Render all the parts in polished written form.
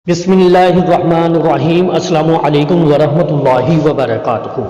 बिस्मिल्लाहिर्रहमानिर्रहीम। अस्सलामु अलैकुम वरहमतुल्लाहि वबरकातुहू।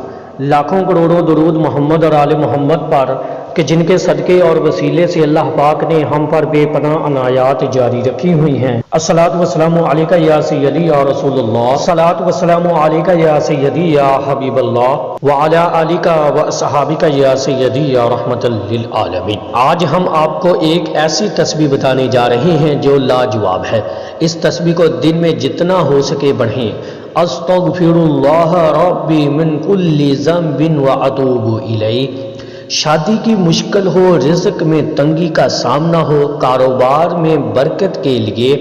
लाखों करोड़ों दुरूद मोहम्मद और आले मोहम्मद पर कि जिनके सदक़े और वसीले से अल्लाह पाक ने हम पर बेपनाह अनायात जारी रखी हुई हैं। अस्सलातु वस्सलामु अलैका या सय्यदी या रसूलुल्लाह, अस्सलातु वस्सलामु अलैका या सय्यदी या हबीबल्लाह व अला आलिका व असहाबिका या सय्यदी या रहमतल लिल आलमीन। आज हम आपको एक ऐसी तस्बीह बताने जा रहे हैं जो लाजवाब है। इस तस्बीह को दिन में जितना हो सके बढ़ें। अस्तगफिरुल्लाह रब्बी मिन कुल्ली ज़ंबिन व अतूबु इलैह। शादी की मुश्किल हो, रिज़्क़ में तंगी का सामना हो, कारोबार में बरकत के लिए,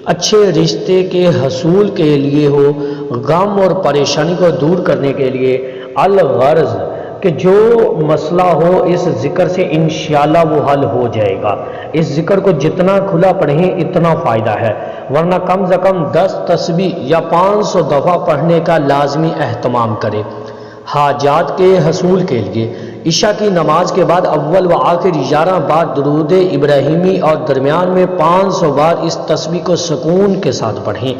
अच्छे रिश्ते के हसूल के लिए हो, गम और परेशानी को दूर करने के लिए, अल गर्ज़ कि जो मसला हो इस ज़िक्र से इंशाअल्लाह वो हल हो जाएगा। इस ज़िक्र को जितना खुला पढ़ें इतना फ़ायदा है, वरना कम से कम 10 तस्बीह या 500 दफ़ा पढ़ने का लाजमी एहतमाम करें। हाजात के हसूल के लिए इशा की नमाज के बाद अव्वल व आखिर 11 बार दुरूद इब्राहिमी और दरमियान में 500 बार इस तस्बीह को सुकून के साथ पढ़ें।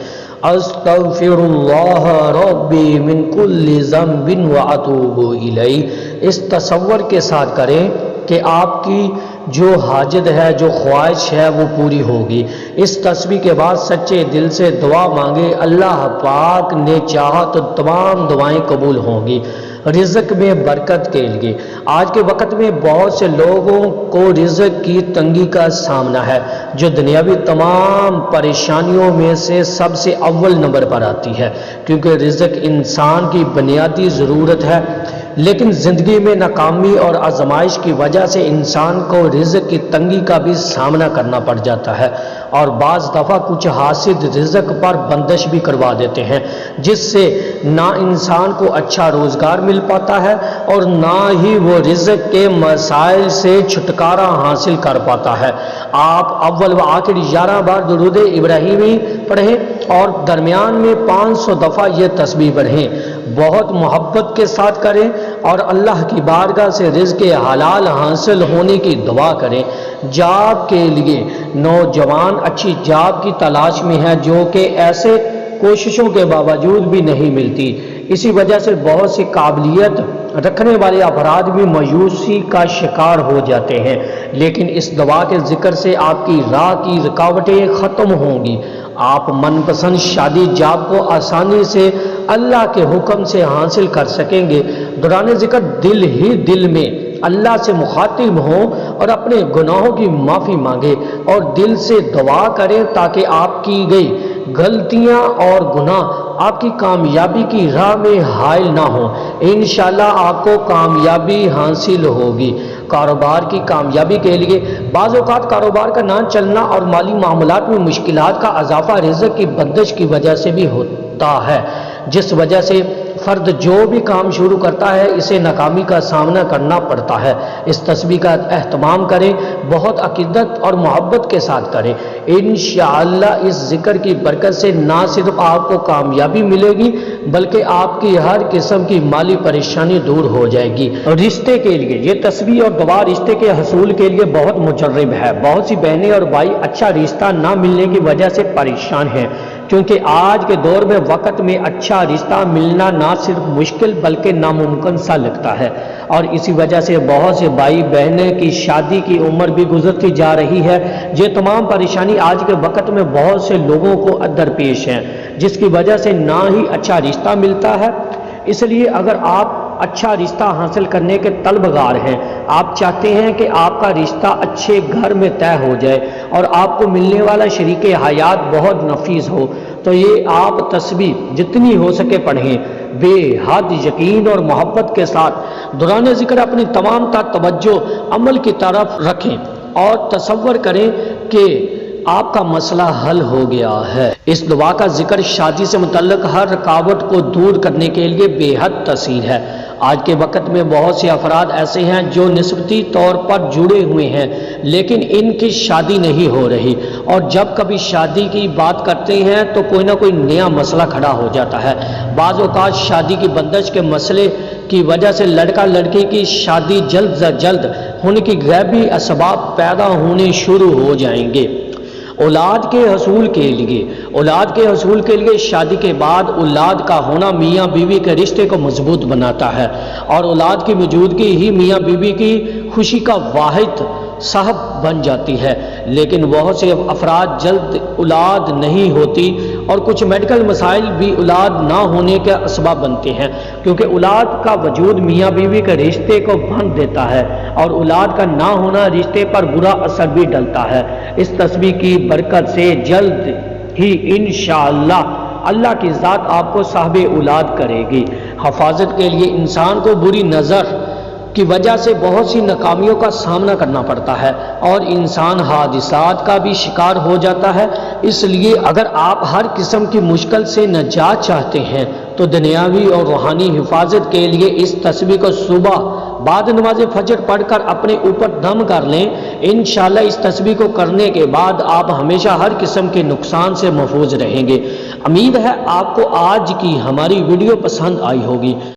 अस्तगफिरुल्लाह रब्बी मिन कुल्ली ज़ंबिन व अतूबु इलैह। इस तसव्वुर के साथ करें कि आपकी जो हाजत है, जो ख्वाहिश है वो पूरी होगी। इस तस्बीह के बाद सच्चे दिल से दुआ मांगे, अल्लाह पाक ने चाहा तो तमाम दुआएं कबूल होंगी। रिज़्क़ में बरकत के लिए आज के वक्त में बहुत से लोगों को रिज़्क़ की तंगी का सामना है, जो दुनियावी तमाम परेशानियों में से सबसे अव्वल नंबर पर आती है, क्योंकि रिज़्क़ इंसान की बुनियादी ज़रूरत है। लेकिन ज़िंदगी में नाकामी और आजमाइश की वजह से इंसान को रिज़्क़ की तंगी का भी सामना करना पड़ जाता है, और बाज़ दफ़ा कुछ हासिद रिज़्क़ पर बंदिश भी करवा देते हैं, जिससे ना इंसान को अच्छा रोज़गार मिल पाता है और ना ही वो रिज़्क़ के मसाइल से छुटकारा हासिल कर पाता है। आप अव्वल व आखिर 11 बार दुरूद इब्राहिमी पढ़ें और दरमियान में 500 दफ़ा ये तस्बीह पढ़ें। बहुत मोहब्बत के साथ करें और अल्लाह की बारगाह से रिज़्क़ हलाल हासिल होने की दुआ करें। जॉब के लिए नौजवान अच्छी जॉब की तलाश में है, जो कि ऐसे कोशिशों के बावजूद भी नहीं मिलती। इसी वजह से बहुत सी काबिलियत रखने वाले अफराद भी मायूसी का शिकार हो जाते हैं। लेकिन इस दुआ के ज़िक्र से आपकी राह की रुकावटें ख़त्म होंगी। आप मनपसंद शादी जॉब को आसानी से अल्लाह के हुक्म से हासिल कर सकेंगे। दौरान ज़िक्र दिल ही दिल में अल्लाह से मुखातिब हों और अपने गुनाहों की माफ़ी मांगे और दिल से दुआ करें ताकि आपकी गई गलतियां और गुनाह आपकी कामयाबी की राह में हाइल ना हो। इंशाअल्लाह आपको कामयाबी हासिल होगी। कारोबार की कामयाबी के लिए बाज़ औक़ात कारोबार का ना चलना और माली मामलात में मुश्किलात का इजाफा रिज़्क़ की बंदिश की वजह से भी होता है, जिस वजह से फ़र्द जो भी काम शुरू करता है इसे नाकामी का सामना करना पड़ता है। इस तस्बीह का एहतमाम करें, बहुत अक़ीदत और मोहब्बत के साथ करें। इंशाअल्लाह इस ज़िक्र की बरकत से ना सिर्फ आपको कामयाबी मिलेगी बल्कि आपकी हर किस्म की माली परेशानी दूर हो जाएगी। रिश्ते के लिए ये तस्बीह और दुआ रिश्ते के हसूल के लिए बहुत मुजर्रब है। बहुत सी बहनें और भाई अच्छा रिश्ता ना मिलने की वजह से परेशान हैं, क्योंकि आज के दौर में वक़्त में अच्छा रिश्ता मिलना ना सिर्फ मुश्किल बल्कि नामुमकिन सा लगता है, और इसी वजह से बहुत से भाई बहनें की शादी की उम्र भी गुजरती जा रही है। ये तमाम परेशानी आज के वक़्त में बहुत से लोगों को दरपेश हैं, जिसकी वजह से ना ही अच्छा रिश्ता मिलता है। इसलिए अगर आप अच्छा रिश्ता हासिल करने के तलबगार हैं, आप चाहते हैं कि आपका रिश्ता अच्छे घर में तय हो जाए और आपको मिलने वाला शरीके हयात बहुत नफीस हो, तो ये आप तस्बीह जितनी हो सके पढ़ें। बेहद यकीन और मोहब्बत के साथ दौरान ज़िक्र अपनी तमाम तवज्जो अमल की तरफ रखें और तसव्वुर करें कि आपका मसला हल हो गया है। इस दुआ का जिक्र शादी से मुतल्लिक हर रुकावट को दूर करने के लिए बेहद तसीर है। आज के वक्त में बहुत से अफराद ऐसे हैं जो निस्बती तौर पर जुड़े हुए हैं, लेकिन इनकी शादी नहीं हो रही, और जब कभी शादी की बात करते हैं तो कोई ना कोई नया मसला खड़ा हो जाता है। बाज़ औक़ात शादी की बंदिश के मसले की वजह से लड़का लड़की की शादी जल्द से जल्द होने की गैबी असबाब पैदा होने शुरू हो जाएंगे। اولاد کے حصول کے لیے شادی کے بعد اولاد کا ہونا میاں بیوی کے رشتے کو مضبوط بناتا ہے، اور اولاد کی موجودگی ہی میاں بیوی کی خوشی کا واحد سبب بن جاتی ہے۔ لیکن بہت سے افراد جلد اولاد نہیں ہوتی، اور کچھ میڈیکل مسائل بھی اولاد نہ ہونے کے اسباب بنتے ہیں، کیونکہ اولاد کا وجود میاں بیوی کے رشتے کو باندھ دیتا ہے، اور اولاد کا نہ ہونا رشتے پر برا اثر بھی ڈالتا ہے۔ اس تسبیح کی برکت سے جلد ہی انشاءاللہ اللہ کی ذات آپ کو صاحب اولاد کرے گی۔ حفاظت کے لیے انسان کو بری نظر کی وجہ سے بہت سی ناکامیوں کا سامنا کرنا پڑتا ہے، اور انسان حادثات کا بھی شکار ہو جاتا ہے۔ اس لیے اگر آپ ہر قسم کی مشکل سے نجات چاہتے ہیں تو دنیاوی اور روحانی حفاظت کے لیے اس تسبیح کو صبح بعد نماز فجر پڑھ کر اپنے اوپر دم کر لیں۔ انشاءاللہ اس تسبیح کو کرنے کے بعد آپ ہمیشہ ہر قسم کے نقصان سے محفوظ رہیں گے۔ امید ہے آپ کو آج کی ہماری ویڈیو پسند آئی ہوگی۔